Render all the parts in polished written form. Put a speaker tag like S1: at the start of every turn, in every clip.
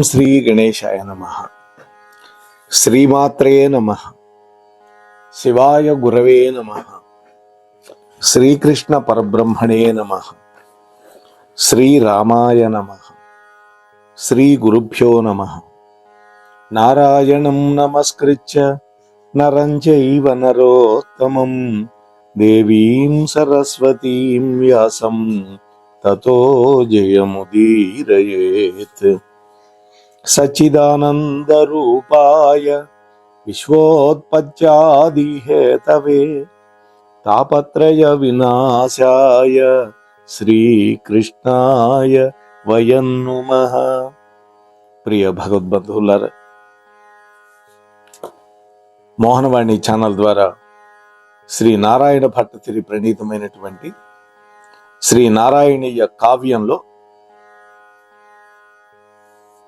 S1: శ్రీ గణేశాయ నమః. శ్రీమాత్రే నమః. శివాయ గురవే నమః. శ్రీకృష్ణ పరబ్రహ్మణే నమః. శ్రీరామాయ నమః. శ్రీ గురుభ్యో నమః. నారాయణం నమస్కృత్య నరం చైవ నరోత్తమం దేవీం సరస్వతీం వ్యాసం తతో జయముదీరయేత్. సచ్చిదానందరూపాయ విశ్వోత్పత్యాదిహేతవే తాపత్రయ వినాశాయ శ్రీకృష్ణాయ వయం నమః. ప్రియ భగవద్బంధువులారా, మోహనవాణి ఛానల్ ద్వారా శ్రీ నారాయణ భట్టతిరి ప్రణీతమైనటువంటి శ్రీ నారాయణీయ కావ్యంలో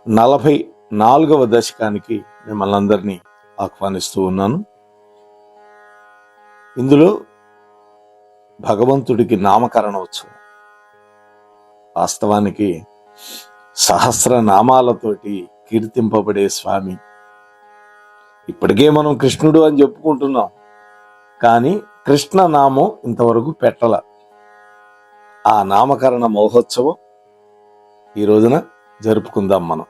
S1: 44వ దశకానికి మిమ్మల్ని అందరినీ ఆహ్వానిస్తూ ఉన్నాను. ఇందులో భగవంతుడికి నామకరణోత్సవం. వాస్తవానికి సహస్రనామాలతోటి కీర్తింపబడే స్వామి. ఇప్పటికే మనం కృష్ణుడు అని చెప్పుకుంటున్నాం, కానీ కృష్ణనామం ఇంతవరకు పెట్టల. ఆ నామకరణ మహోత్సవం ఈ రోజున జరుపుకుందాం మనం.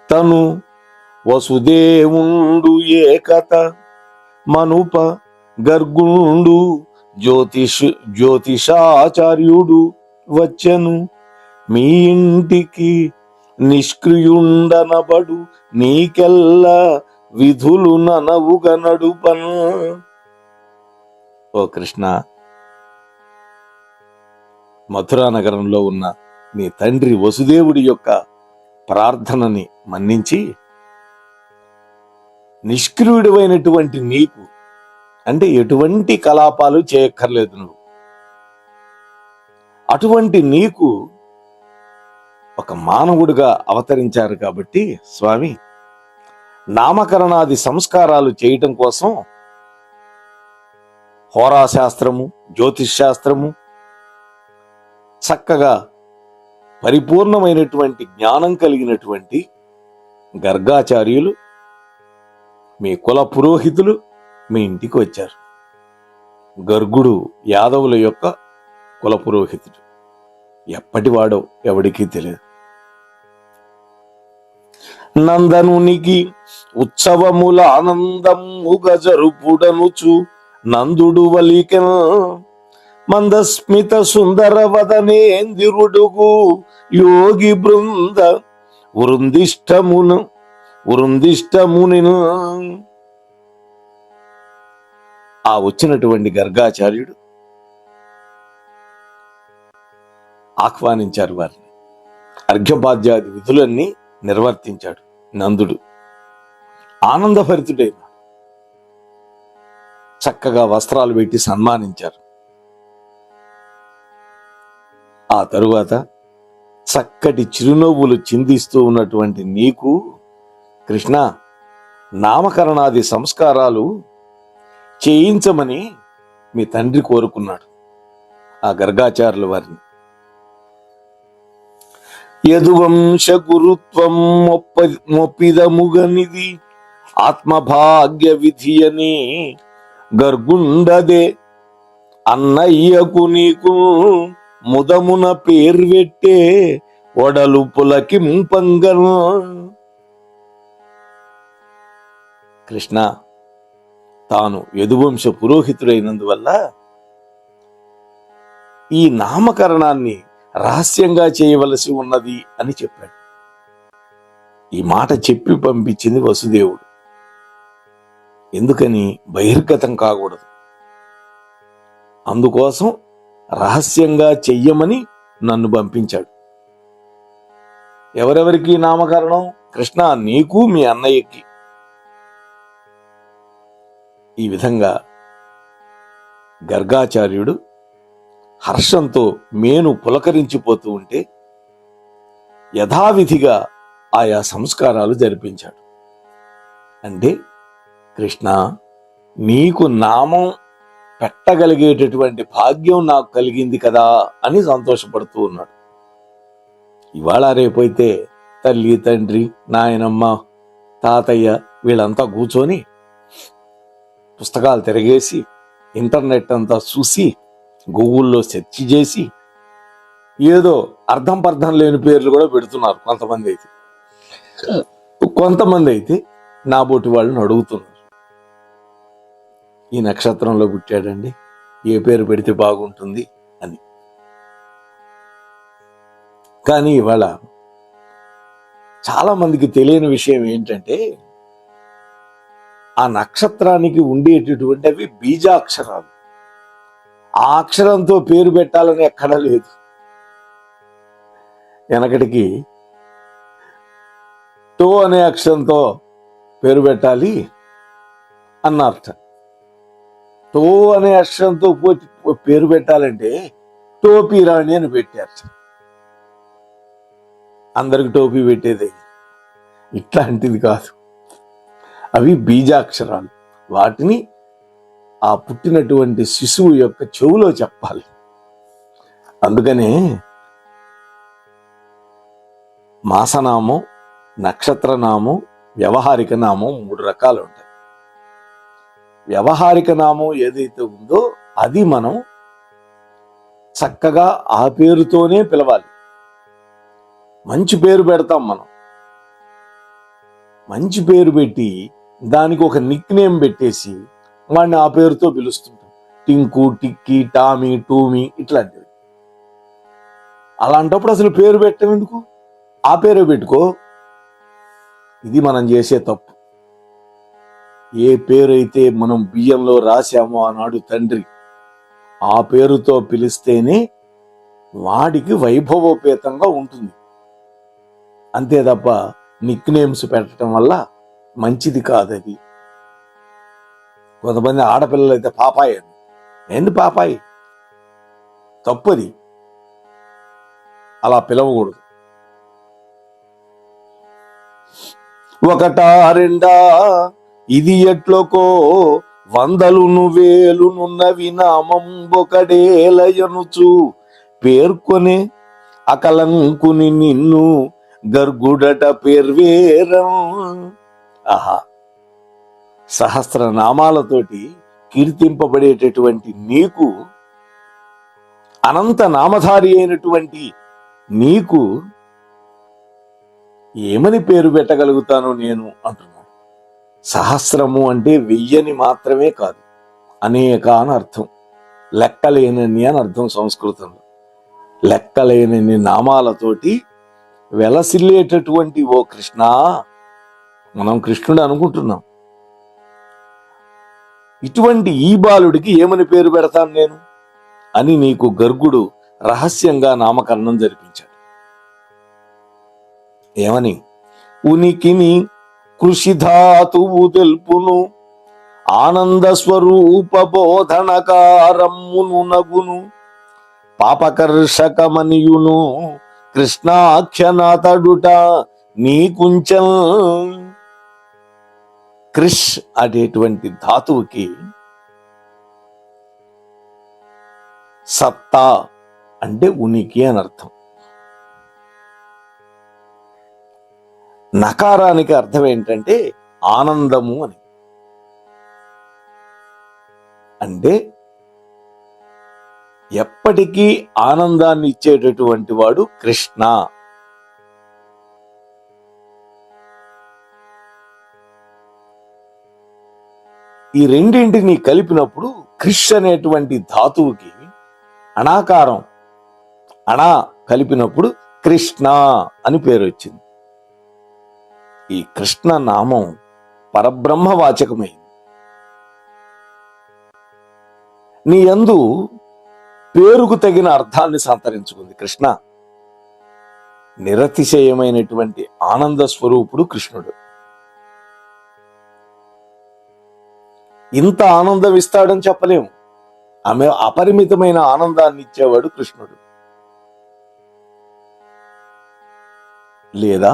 S1: తను వసుదేవుండు ఏకత మనుప గర్గుండు జ్యోతిషాచార్యుడు వచ్చెను మీ ఇంటికి నిష్క్రియుండనబడు నీకెల్ల విధులు ననవుగా నడుపను. ఓ కృష్ణ, మథురా నగరంలో ఉన్న నీ తండ్రి వసుదేవుడి యొక్క ప్రార్థనని మన్నించి నిష్క్రియుడివైనటువంటి నీకు, అంటే ఎటువంటి కలాపాలు చేయక్కర్లేదు నువ్వు, అటువంటి నీకు ఒక మానవుడిగా అవతరించారు కాబట్టి స్వామి, నామకరణాది సంస్కారాలు చేయటం కోసం హోరాశాస్త్రము, జ్యోతిష్ శాస్త్రము, చక్కగా పరిపూర్ణమైనటువంటి జ్ఞానం కలిగినటువంటి గర్గాచార్యులు, మీ కుల పురోహితులు మీ ఇంటికి వచ్చారు. గర్గుడు యాదవుల యొక్క కుల పురోహితుడు. ఎప్పటివాడో ఎవడికి తెలియదు. నందనునికి ఉత్సవముల ఆనందముగా జరుపుడనుచు నందుడు వలికెన మందస్మిత సుందర వదనేందిరుడుగు యోగి బృంద వృందిష్టముని. ఆ వచ్చినటువంటి గర్గాచార్యుడు ఆహ్వానించారు వారిని. అర్ఘ్యపాద్యాది విధులన్నీ నిర్వర్తించాడు నందుడు. ఆనందభరితుడైన చక్కగా వస్త్రాలు పెట్టి సన్మానించారు. ఆ తరువాత చక్కటి చిరునవ్వులు చిందిస్తూ ఉన్నటువంటి నీకు కృష్ణ నామకరణాది సంస్కారాలు చేయించమని మీ తండ్రి కోరుకున్నాడు ఆ గర్గాచార్యుల వారిని. యదువంశ గురుత్వం మొప్పిదముగనిది ఆత్మభాగ్య విధి అని గర్గుండదే అన్నయ్యకు నీకు ముదమున పేర్వెట్టే ఒడలు పులకింపంగను. కృష్ణ తాను యదువంశ పురోహితుడైనందువల్ల ఈ నామకరణాన్ని రహస్యంగా చేయవలసి ఉన్నది అని చెప్పాడు. ఈ మాట చెప్పి పంపించింది వసుదేవుడు. ఎందుకని? బహిర్గతం కాకూడదు. అందుకోసం రహస్యంగా చెయ్యమని నన్ను పంపించాడు. ఎవరెవరికి నామకరణం? కృష్ణ నీకు, మీ అన్నయ్యకి. ఈ విధంగా గర్గాచార్యుడు హర్షంతో మేను పులకరించిపోతూ ఉంటే యథావిధిగా ఆయా సంస్కారాలు జరిపించాడు. అంటే కృష్ణ, నీకు నామం పెట్టగలిగేటటువంటి భాగ్యం నాకు కలిగింది కదా అని సంతోషపడుతూ ఉన్నాడు. ఇవాళ రేపైతే తల్లి, తండ్రి, నాయనమ్మ, తాతయ్య వీళ్ళంతా కూర్చొని పుస్తకాలు తిరగేసి ఇంటర్నెట్ అంతా చూసి గూగుల్లో సెర్చ్ చేసి ఏదో అర్థం పర్థం లేని పేర్లు కూడా పెడుతున్నారు కొంతమంది అయితే నాబోటి వాళ్ళని అడుగుతున్నారు, ఈ నక్షత్రంలో పుట్టాడండి, ఏ పేరు పెడితే బాగుంటుంది అని. కానీ ఇవాళ చాలా మందికి తెలియని విషయం ఏంటంటే ఆ నక్షత్రానికి ఉండేటటువంటి అవి బీజాక్షరాలు. ఆ అక్షరంతో పేరు పెట్టాలని ఎక్కడా లేదు. వెనకటికి టో అనే అక్షరంతో పేరు పెట్టాలి అన్నారట. టో అనే అక్షరంతో పేరు పెట్టాలంటే టోపీ రాణి అని పెట్టారు. అందరికి టోపీ పెట్టేదే. ఇట్లాంటిది కాదు, అవి బీజాక్షరాలు. వాటిని ఆ పుట్టినటువంటి శిశువు యొక్క చెవులో చెప్పాలి. అందుకనే మాసనామం, నక్షత్రనామం, వ్యవహారిక నామం 3 రకాలు ఉంటాయి. వ్యవహారిక నామం ఏదైతే ఉందో అది మనం చక్కగా ఆ పేరుతోనే పిలవాలి. మంచి పేరు పెడతాం మనం. మంచి పేరు పెట్టి దానికి ఒక నిక్ నేమ్ పెట్టేసి వాడిని ఆ పేరుతో పిలుస్తుంటాం. టింకు, టిక్కి, టామీ, టూమీ ఇట్లాంటివి. అలాంటప్పుడు అసలు పేరు పెట్టేందుకు? ఆ పేరే పెట్టుకో. ఇది మనం చేసే తప్పు. ఏ పేరైతే మనం బియ్యంలో రాశామో ఆనాడు తండ్రి, ఆ పేరుతో పిలిస్తేనే వాడికి వైభవోపేతంగా ఉంటుంది. అంతే తప్ప నిక్ నేమ్స్ పెట్టడం వల్ల మంచిది కాదది. కొంతమంది ఆడపిల్లలు అయితే పాపాయి అని. ఏంది పాపాయి? తప్పది, అలా పిలవకూడదు. ఒకటా రెండా ఇది ఎట్లకో వందలును వేలునున్నవి నామంబొకడేలయనుచు పేర్కొనే అకలంకుని నిన్ను గర్గుడట పేర్వేరం. ఆహా, సహస్రనామాలతోటి కీర్తింపబడేటటువంటి నీకు, అనంత నామధారి అయినటువంటి నీకు ఏమని పేరు పెట్టగలుగుతాను నేను అంటున్నాడు. సహస్రము అంటే 1000 మాత్రమే కాదు, అనేక అని అర్థం. లెక్కలేనని అని అర్థం సంస్కృతంలో. లెక్కలేనని నామాలతోటి వెలసిల్లేటటువంటి ఓ కృష్ణ, మనం కృష్ణుడు అనుకుంటున్నాం. ఇటువంటి ఈ బాలుడికి ఏమని పేరు పెడతాను నేను అని నీకు గర్గుడు రహస్యంగా నామకరణం జరిపించాడు. ఏమని? ఉనికిని కృషిధాతువు తెలుపును ఆనంద స్వరూప బోధనకారమ్మును నగును పాపకర్షకమనియును కృష్ణాఖ్యనాథడుట నీకుంచం. కృష్ అనేటువంటి ధాతువుకి సత్తా అంటే ఉనికి అని అర్థం. నకారానికి అర్థం ఏంటంటే ఆనందము అని. అంటే ఎప్పటికీ ఆనందాన్ని ఇచ్చేటటువంటి వాడు కృష్ణ. ఈ రెండింటిని కలిపినప్పుడు కృష్ అనేటువంటి ధాతువుకి అణాకారం, అణా కలిపినప్పుడు కృష్ణ అని పేరు వచ్చింది. ఈ కృష్ణ నామం పరబ్రహ్మవాచకమైంది. నీ యందు పేరుకు తగిన అర్థాన్ని సంతరించుకుంది కృష్ణ. నిరతిశయమైనటువంటి ఆనంద స్వరూపుడు కృష్ణుడు. ఇంత ఆనందం ఇస్తాడని చెప్పలేము. ఆమె అపరిమితమైన ఆనందాన్ని ఇచ్చేవాడు కృష్ణుడు. లేదా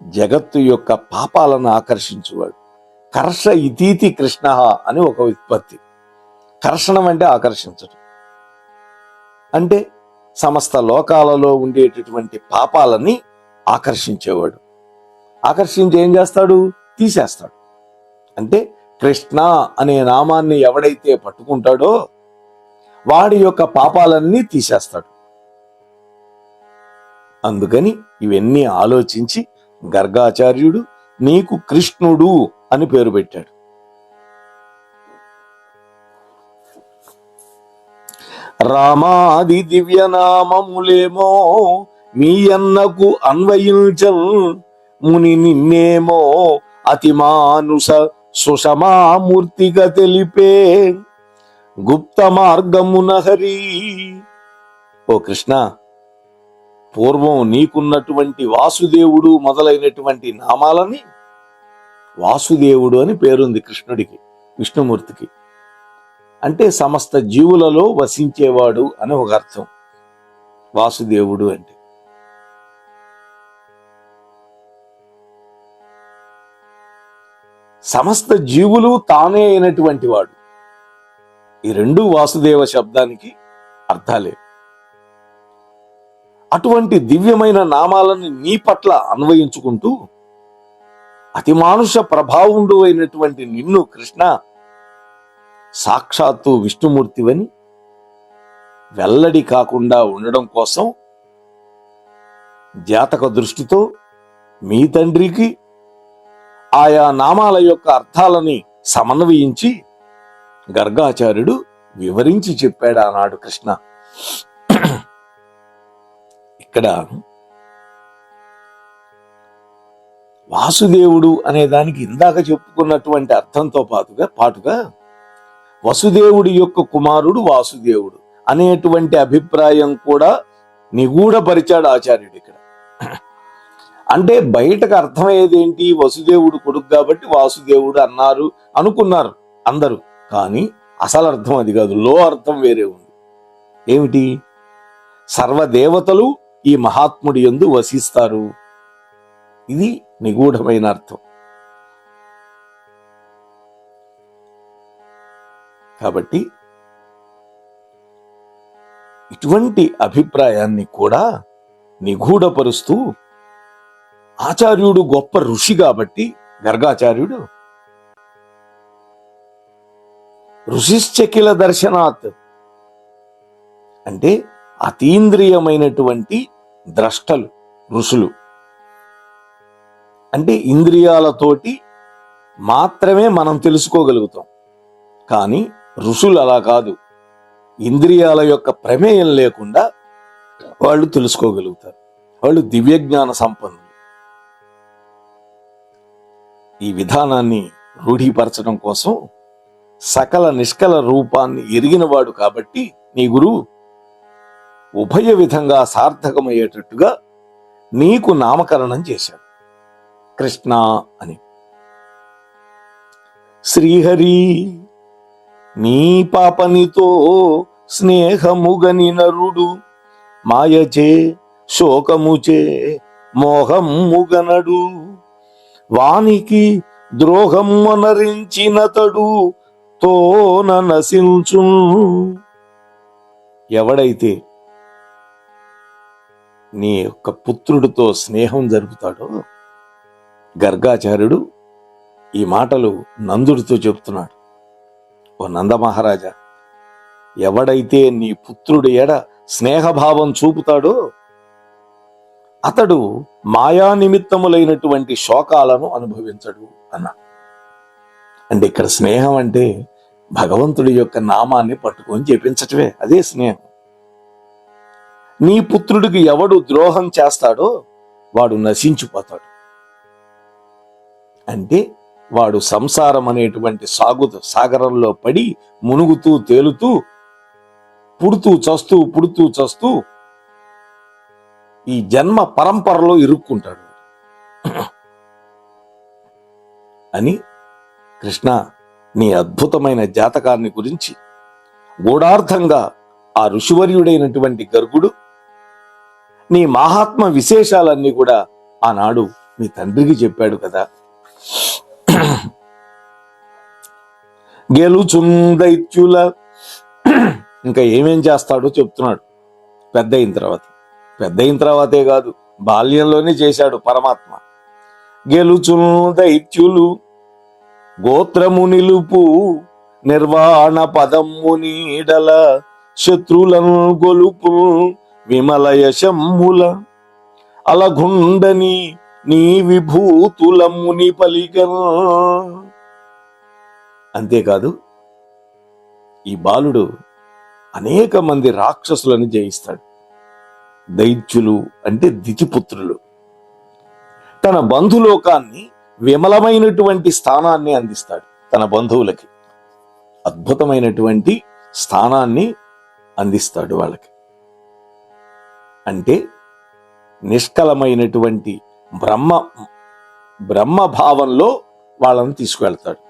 S1: జగత్తు యొక్క పాపాలను ఆకర్షించువాడు. కర్ష ఇతీతి కృష్ణ అని ఒక ఉత్పత్తి. కర్షణం అంటే ఆకర్షించడం. అంటే సమస్త లోకాలలో ఉండేటటువంటి పాపాలని ఆకర్షించేవాడు. ఆకర్షించి ఏం చేస్తాడు? తీసేస్తాడు. అంటే కృష్ణ అనే నామాన్ని ఎవడైతే పట్టుకుంటాడో వాడి యొక్క పాపాలన్నీ తీసేస్తాడు. అందుకని ఇవన్నీ ఆలోచించి గర్గాచార్యుడు నీకు కృష్ణుడు అని పేరు పెట్టాడు. రామాది దివ్యనామములేమో మీ అన్నకు అన్వయించం, ముని నిన్నేమో అతిమానుష సుషమామూర్తిగా తెలిపే గుప్త మార్గమున హరి. ఓ కృష్ణ, పూర్వం నీకున్నటువంటి వాసుదేవుడు మొదలైనటువంటి నామాలని వాసుదేవుడు అని పేరుంది కృష్ణుడికి, విష్ణుమూర్తికి. అంటే సమస్త జీవులలో వసించేవాడు అని ఒక అర్థం వాసుదేవుడు అంటే. సమస్త జీవులు తానే అయినటువంటి వాడు. ఈ రెండు వాసుదేవ శబ్దానికి అర్థాలే. అటువంటి దివ్యమైన నామాలను నీ పట్ల అన్వయించుకుంటూ అతిమానుష ప్రభావుండు అయినటువంటి నిన్ను కృష్ణ సాక్షాత్తు విష్ణుమూర్తివని వెల్లడి కాకుండా ఉండడం కోసం జాతక దృష్టితో మీ తండ్రికి ఆయా నామాల యొక్క అర్థాలని సమన్వయించి గర్గాచార్యుడు వివరించి చెప్పాడు ఆనాడు కృష్ణ. ఇక్కడ వాసుదేవుడు అనే దానికి ఇందాక చెప్పుకున్నటువంటి అర్థంతో పాటుగా వసుదేవుడి యొక్క కుమారుడు వాసుదేవుడు అనేటువంటి అభిప్రాయం కూడా నిగూఢపరిచాడు ఆచార్యుడు ఇక్కడ. అంటే బయటకు అర్థమయ్యేది ఏంటి? వసుదేవుడు కొడుకు కాబట్టి వాసుదేవుడు అన్నారు అనుకున్నారు అందరూ. కానీ అసలు అర్థం అది కాదు, లో అర్థం వేరే ఉంది. ఏమిటి? సర్వదేవతలు ఈ మహాత్ముడి యందు వసిస్తారు. ఇది నిగూఢమైన అర్థం. కాబట్టి ఇటువంటి అభిప్రాయాన్ని కూడా నిగూఢపరుస్తూ ఆచార్యుడు గొప్ప ఋషి కాబట్టి గర్గాచార్యుడు ఋషిశ్చకిల దర్శనాత్ అంటే అతీంద్రియమైనటువంటి ద్రష్టలు ఋషులు. అంటే ఇంద్రియాలతోటి మాత్రమే మనం తెలుసుకోగలుగుతాం. కానీ ఋషులు అలా కాదు, ఇంద్రియాల యొక్క ప్రమేయం లేకుండా వాళ్ళు తెలుసుకోగలుగుతారు. వాళ్ళు దివ్యజ్ఞాన సంపన్నులు. ఈ విధానాన్ని రూఢీపరచడం కోసం సకల నిష్కల రూపాన్ని ఎరిగినవాడు కాబట్టి నీ గురువు ఉభయ విధంగా సార్థకమయ్యేటట్టుగా నీకు నామకరణం చేశాడు కృష్ణ అని. శ్రీహరి నీ పాపనితో స్నేహముగని నరుడు మాయచే శోకముచే మోహముగనడు, వానికి ద్రోహమనరించినతడు తోన నశించు. ఎవడైతే నీ యొక్క పుత్రుడితో స్నేహం జరుపుతాడో, గర్గాచార్యుడు ఈ మాటలు నందుడితో చెప్తున్నాడు. ఓ నందమహారాజా, ఎవడైతే నీ పుత్రుడి ఎడ స్నేహభావం చూపుతాడో అతడు మాయా నిమిత్తములైనటువంటి శోకాలను అనుభవించడు అన్న. అంటే ఇక్కడ స్నేహం అంటే భగవంతుడి యొక్క నామాన్ని పట్టుకొని జపించటమే, అదే స్నేహం. నీ పుత్రుడికి ఎవడు ద్రోహం చేస్తాడో వాడు నశించిపోతాడు. అంటే వాడు సంసారం అనేటువంటి సాగరంలో పడి మునుగుతూ తేలుతూ పుడుతూ చస్తూ ఈ జన్మ పరంపరలో ఇరుక్కుంటాడు అని కృష్ణ నీ అద్భుతమైన జాతకాన్ని గురించి గూఢార్థంగా ఆ ఋషివర్యుడైనటువంటి గర్గుడు నీ మహాత్మ విశేషాలన్నీ కూడా ఆనాడు మీ తండ్రికి చెప్పాడు కదా. గెలుచుందైత్యుల ఇంకా ఏమేం చేస్తాడో చెప్తున్నాడు పెద్ద అయిన తర్వాతే కాదు, బాల్యంలోనే చేశాడు పరమాత్మ. గెలుచును దైత్యులు గోత్రము నిలుపు నిర్వాణ పదము నీడల శత్రులను గొలుపు విమల యశమ్ముల అలగుండని నీ విభూతులముని పలికను. అంతేకాదు ఈ బాలుడు అనేక మంది రాక్షసులను జయిస్తాడు. దైత్యులు అంటే దితిపుత్రులు. తన బంధులోకాన్ని విమలమైనటువంటి స్థానాన్ని అందిస్తాడు. తన బంధువులకి అద్భుతమైనటువంటి స్థానాన్ని అందిస్తాడు వాళ్ళకి. అంటే నిష్కలమైనటువంటి బ్రహ్మభావంలో వాళ్ళని తీసుకువెళ్తాడు.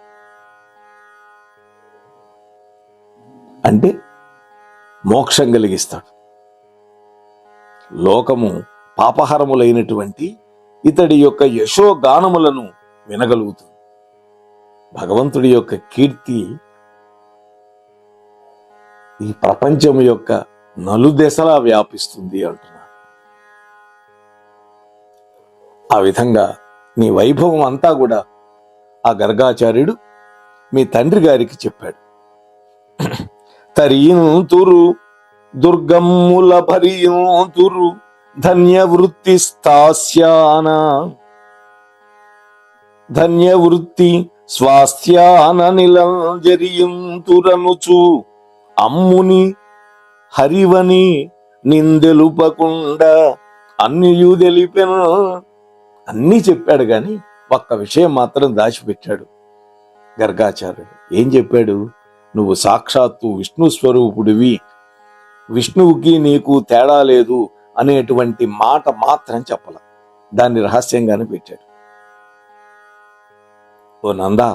S1: అంటే మోక్షం కలిగిస్తాడు. లోకము పాపహరములైనటువంటి ఇతడి యొక్క యశోగానములను వినగలుగుతుంది. భగవంతుడి యొక్క కీర్తి ఈ ప్రపంచం యొక్క నలుదెసలా వ్యాపిస్తుంది అంటున్నాడు. ఆ విధంగా నీ వైభవం అంతా కూడా ఆ గర్గాచార్యుడు మీ తండ్రి గారికి చెప్పాడు. తరియంతురు దుర్గమ్ముల భరియంతురు ధన్యవృత్తి స్థాస్యాన ధన్యవృత్తి స్వాస్థ్యాన నిలంజరియంతురనుచు అమ్ముని హరివని నిందెలుపకుండా అన్నియు తెలిపెను. అన్నీ చెప్పాడు గాని ఒక్క విషయం మాత్రం దాచిపెట్టాడు గర్గాచార్యుడు. ఏం చెప్పాడు? నువ్వు సాక్షాత్తు విష్ణు స్వరూపుడివి, విష్ణువుకి నీకు తేడా లేదు అనేటువంటి మాట మాత్రం చెప్పల. దాన్ని రహస్యంగానే పెట్టాడు. ఓ నందా,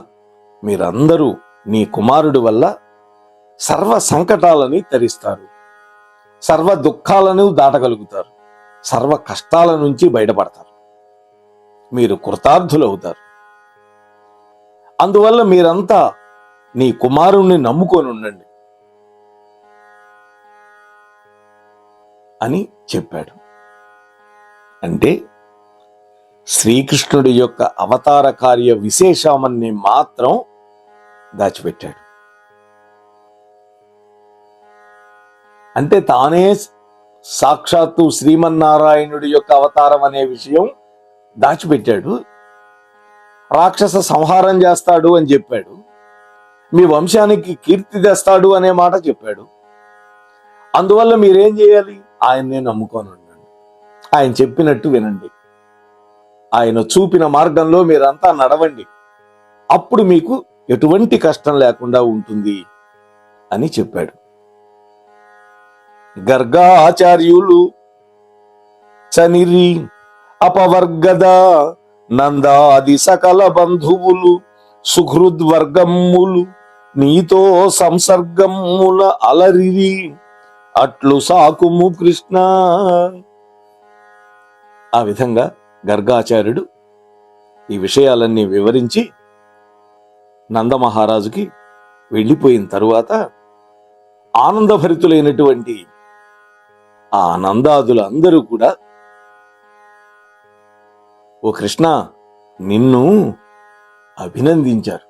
S1: మీరందరూ నీ కుమారుడి వల్ల సర్వ సంకటాలని తరిస్తారు, సర్వ దుఃఖాలను దాటగలుగుతారు, సర్వ కష్టాల నుంచి బయటపడతారు, మీరు కృతార్థులవుతారు. అందువల్ల మీరంతా నీ కుమారుణ్ణి నమ్ముకొని ఉండండి అని చెప్పాడు. అంటే శ్రీకృష్ణుడి యొక్క అవతార కార్య విశేషాన్ని మాత్రం దాచిపెట్టాడు. అంటే తానే సాక్షాత్తు శ్రీమన్నారాయణుడి యొక్క అవతారం అనే విషయం దాచిపెట్టాడు. రాక్షస సంహారం చేస్తాడు అని చెప్పాడు. మీ వంశానికి కీర్తి తెస్తాడు అనే మాట చెప్పాడు. అందువల్ల మీరేం చేయాలి? ఆయన్నే నమ్ముకొని ఉండండి, ఆయన చెప్పినట్టు వినండి, ఆయన చూపిన మార్గంలో మీరంతా నడవండి, అప్పుడు మీకు ఎటువంటి కష్టం లేకుండా ఉంటుంది అని చెప్పాడు. గర్గాచార్యులు చనిరి అపవర్గద నందాది సకల బంధువులు సుహృద్వర్గమ్ములు నీతో సంసర్గమ్ముల అలరిరి అట్లు సాకుము కృష్ణ. ఆ విధంగా గర్గాచార్యుడు ఈ విషయాలన్నీ వివరించి నందమహారాజుకి వెళ్ళిపోయిన తరువాత ఆనందభరితులైనటువంటి ఆ నందాదులందరూ కూడా, ఓ కృష్ణ, నిన్ను అభినందించారు,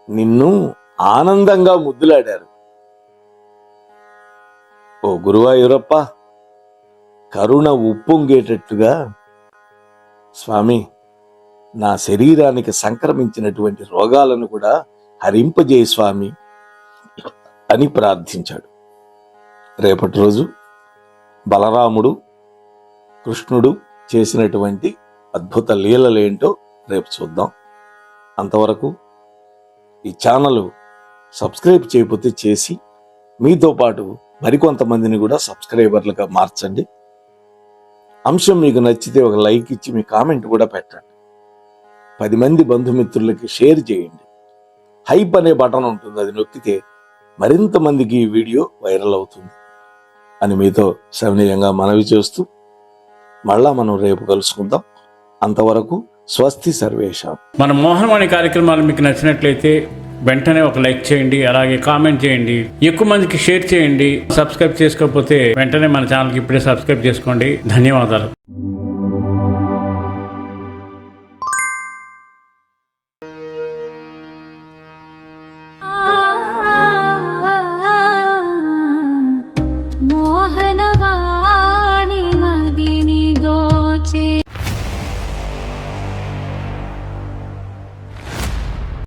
S1: నిన్ను ఆనందంగా ముద్దులాడారు. ఓ గురువాయూరప్ప, కరుణ ఉప్పొంగేటట్టుగా స్వామి నా శరీరానికి సంక్రమించినటువంటి రోగాలను కూడా హరింపజేయ స్వామి అని ప్రార్థించాడు. రేపటి రోజు బలరాముడు కృష్ణుడు చేసినటువంటి అద్భుత లీలలేంటో రేపు చూద్దాం. అంతవరకు ఈ ఛానల్ సబ్స్క్రైబ్ చేయకపోతే చేసి మీతో పాటు మరికొంతమందిని కూడా సబ్స్క్రైబర్లుగా మార్చండి. అంశం మీకు నచ్చితే ఒక లైక్ ఇచ్చి మీ కామెంట్ కూడా పెట్టండి. 10 మంది బంధుమిత్రులకి షేర్ చేయండి. హైప్ అనే బటన్ ఉంటుంది, అది నొక్కితే మరింత మందికి ఈ వీడియో వైరల్ అవుతుంది అని మీతో సవినయంగా మనవి చేస్తూ మళ్ళా మనం రేపు కలుసుకుందాం. అంతవరకు స్వస్తి సర్వేషాం.
S2: మన మోహనవాణి కార్యక్రమాలు మీకు నచ్చినట్లయితే వెంటనే ఒక లైక్ చేయండి, అలాగే కామెంట్ చేయండి, ఎక్కువ మందికి షేర్ చేయండి. సబ్స్క్రైబ్ చేసుకోకపోతే వెంటనే మన ఛానల్కి ఇప్పుడే సబ్స్క్రైబ్ చేసుకోండి. ధన్యవాదాలు.
S3: నవనవా